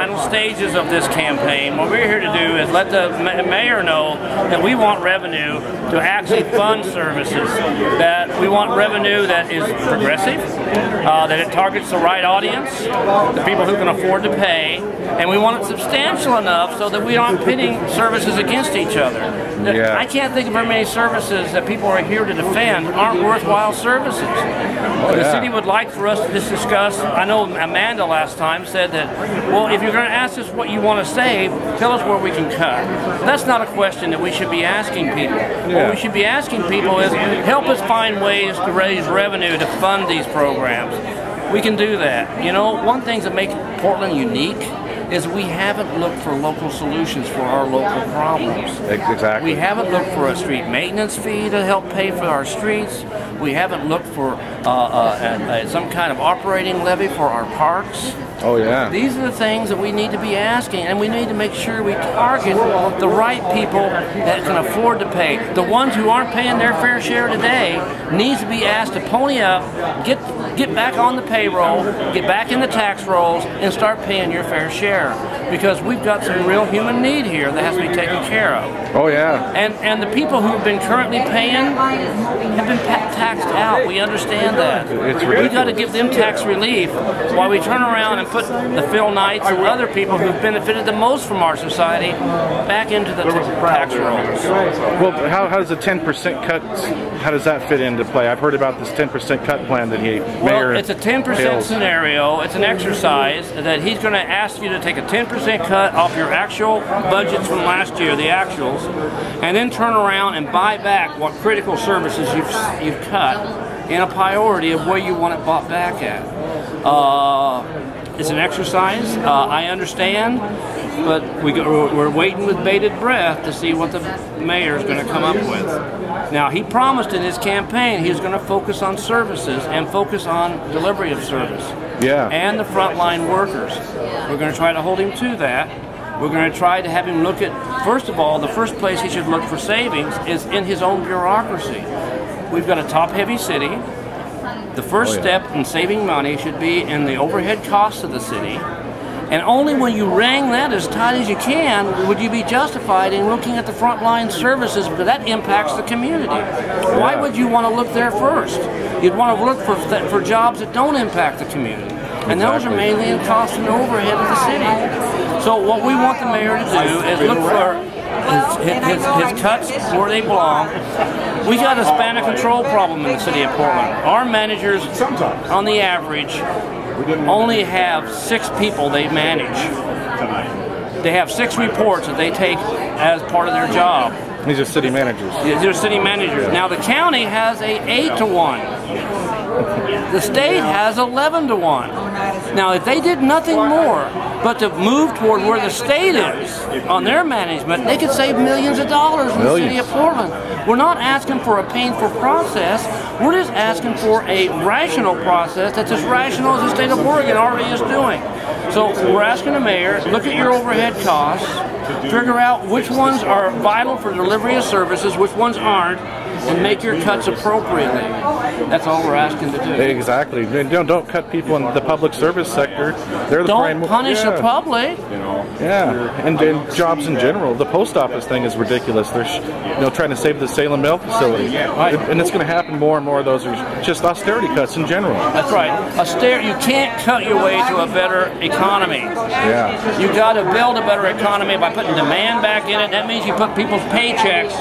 final stages of this campaign. What we're here to do is let the mayor know that we want revenue to actually fund services, that we want revenue that is progressive, that it targets the right audience, the people who can afford to pay, and we want it substantial enough so that we aren't pitting services against each other. Yeah. I can't think of very many services that people are here to defend aren't worthwhile services. The city would like for us to discuss. I know Amanda last time said that, well, if you're going to ask us what you want to save, tell us where we can cut. That's not a question that we should be asking people. What we should be asking people is help us find ways to raise revenue to fund these programs. We can do that. You know, one thing that makes Portland unique is we haven't looked for local solutions for our local problems. Exactly. We haven't looked for a street maintenance fee to help pay for our streets. We haven't looked for some kind of operating levy for our parks. Oh yeah. These are the things that we need to be asking, and we need to make sure we target the right people that can afford to pay. The ones who aren't paying their fair share today needs to be asked to pony up, get back on the payroll, get back in the tax rolls, and start paying your fair share. Because we've got some real human need here that has to be taken care of. Oh yeah. And the people who've been currently paying have been taxed out. We understand that. It's ridiculous. We've got to give them tax relief while we turn around and put the Phil Knights and other people who've benefited the most from our society back into the tax rolls. Well, how does a 10% cut, how does that fit into play? I've heard about this 10% cut plan that Mayor Well, it's a 10% Hales. scenario. It's an exercise that he's going to ask you to take a 10% cut off your actual budgets from last year, the actuals, and then turn around and buy back what critical services you've cut in a priority of where you want it bought back at. It's an exercise, I understand, but we're waiting with bated breath to see what the mayor's going to come up with. Now, he promised in his campaign he was going to focus on services and focus on delivery of service. Yeah. And the frontline workers. We're going to try to hold him to that. We're going to try to have him look at, first of all, the first place he should look for savings is in his own bureaucracy. We've got a top-heavy city. The first step in saving money should be in the overhead costs of the city. And only when you wring that as tight as you can would you be justified in looking at the frontline services, because that impacts the community. Why would you want to look there first? You'd want to look for jobs that don't impact the community. And those are mainly in cost and overhead of the city. So what we want the mayor to do is look for his cuts where they belong. We got a span of control problem in the city of Portland. Our managers, on the average, only have 6 people they manage. They have 6 reports that they take as part of their job. These are city managers. They're city managers. Now the county has a 8-to-1. The state has 11-to-1. Now if they did nothing more but to move toward where the state is on their management, they could save millions of dollars in the city of Portland. We're not asking for a painful process. We're just asking for a rational process that's as rational as the state of Oregon already is doing. So we're asking the mayor, look at your overhead costs, figure out which ones are vital for delivery of services, which ones aren't, and make your cuts appropriately. That's all we're asking to do. Exactly. Don't cut people in the public service sector. They're the Don't punish the public. Yeah, and jobs in general. The post office thing is ridiculous. They're trying to save the Salem Mill facility, and it's going to happen more and more of those are just austerity cuts in general. That's right. You can't cut your way to a better economy. Yeah. You got to build a better economy by putting demand back in it. That means you put people's paychecks.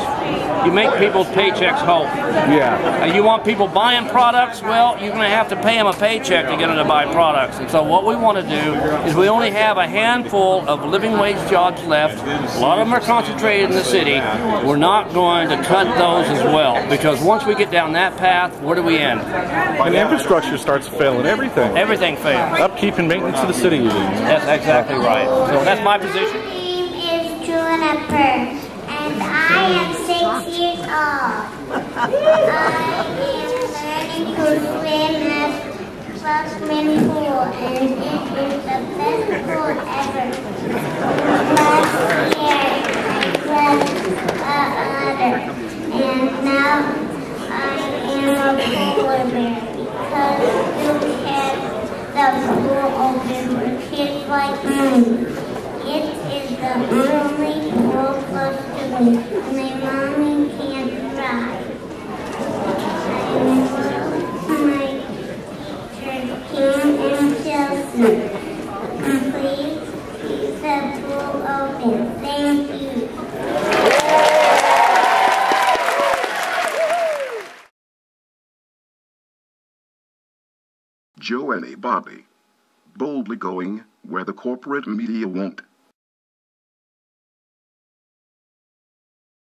You make people's paychecks whole. Yeah. You want people buying products? Well, you're going to have to pay them a paycheck to get them to buy products. And so what we want to do is we only have a handful of living wage jobs left. A lot of them are concentrated in the city. We're not going to cut those as well, because once we get down that path, where do we end? And infrastructure starts failing. Everything. Everything fails. Upkeep and maintenance of the city. That's exactly right. So that's my position. My name is Juniper, and I am 6 years old. I am learning to swim at freshman pool, and it is the best pool ever. Last year I was and now I am a polar bear because you have the pool open for kids like me. It is the only pool close to me. My mommy can't drive. I love my teachers, Kim and Chelsea. Please keep the pool open. Thank you. Joe and Bobby, boldly going where the corporate media won't.